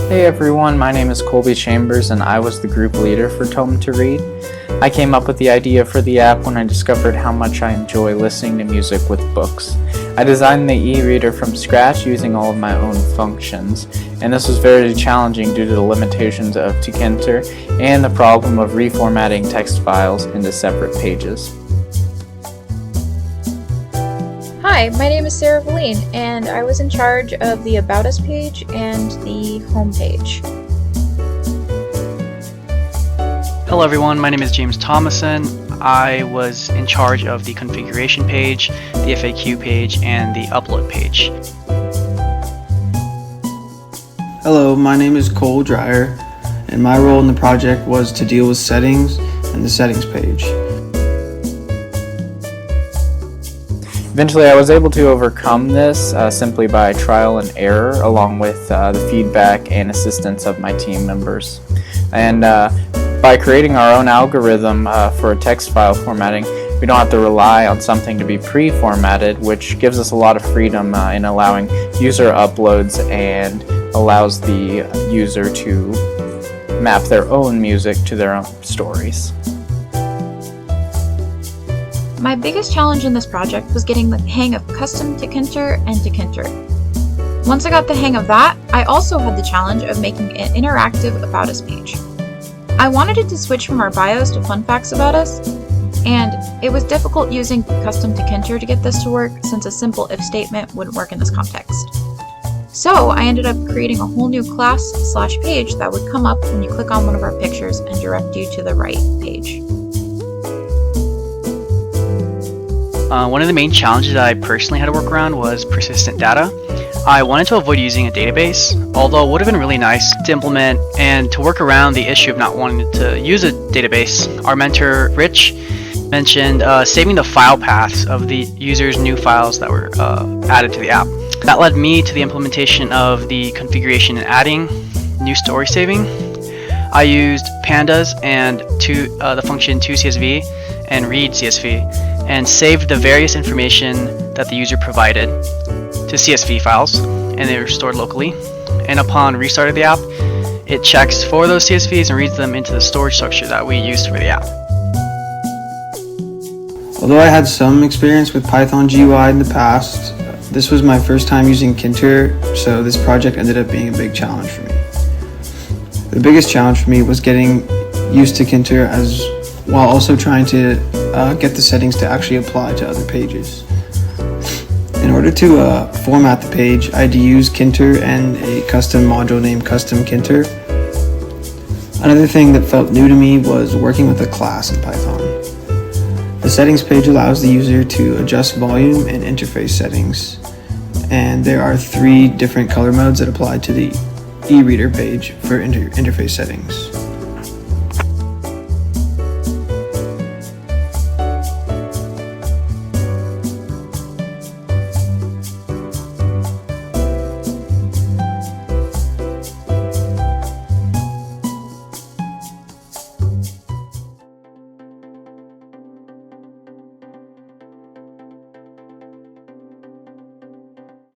Hey everyone, my name is Colby Chambers and I was the group leader for Tome to Read. I came up with the idea for the app when I discovered how much I enjoy listening to music with books. I designed the e-reader from scratch using all of my own functions, and this was very challenging due to the limitations of Tkinter and the problem of reformatting text files into separate pages. Hi, my name is Sarah VALINE, and I was in charge of the About Us page and the home page. Hello everyone, my name is James THOMASON. I was in charge of the configuration page, the FAQ page, and the upload page. Hello, my name is Cole Dreyer, and my role in the project was to deal with settings and the settings page. Eventually I was able to overcome this simply by trial and error, along with the feedback and assistance of my team members. And by creating our own algorithm for text file formatting, we don't have to rely on something to be pre-formatted, which gives us a lot of freedom in allowing user uploads and allows the user to map their own music to their own stories. My biggest challenge in this project was getting the hang of custom Tkinter and Tkinter. Once I got the hang of that, I also had the challenge of making an interactive About Us page. I wanted it to switch from our bios to fun facts about us, and it was difficult using custom Tkinter to get this to work since a simple if statement wouldn't work in this context. So I ended up creating a whole new class/page that would come up when you click on one of our pictures and direct you to the right page. One of the main challenges that I personally had to work around was persistent data. I wanted to avoid using a database, although it would have been really nice to implement and to work around the issue of not wanting to use a database. Our mentor, Rich, mentioned saving the file paths of the user's new files that were added to the app. That led me to the implementation of the configuration and adding new story saving. I used pandas and the function toCSV and read CSV, and saved the various information that the user provided to CSV files, and they were stored locally. And upon restart of the app, it checks for those CSVs and reads them into the storage structure that we used for the app. Although I had some experience with Python GUI in the past, this was my first time using Tkinter, so this project ended up being a big challenge for me. The biggest challenge for me was getting used to Tkinter while also trying to get the settings to actually apply to other pages. In order to format the page, I had to use Tkinter and a custom module named Custom Tkinter. Another thing that felt new to me was working with a class in Python. The settings page allows the user to adjust volume and interface settings, and there are 3 different color modes that apply to the e-reader page for interface settings.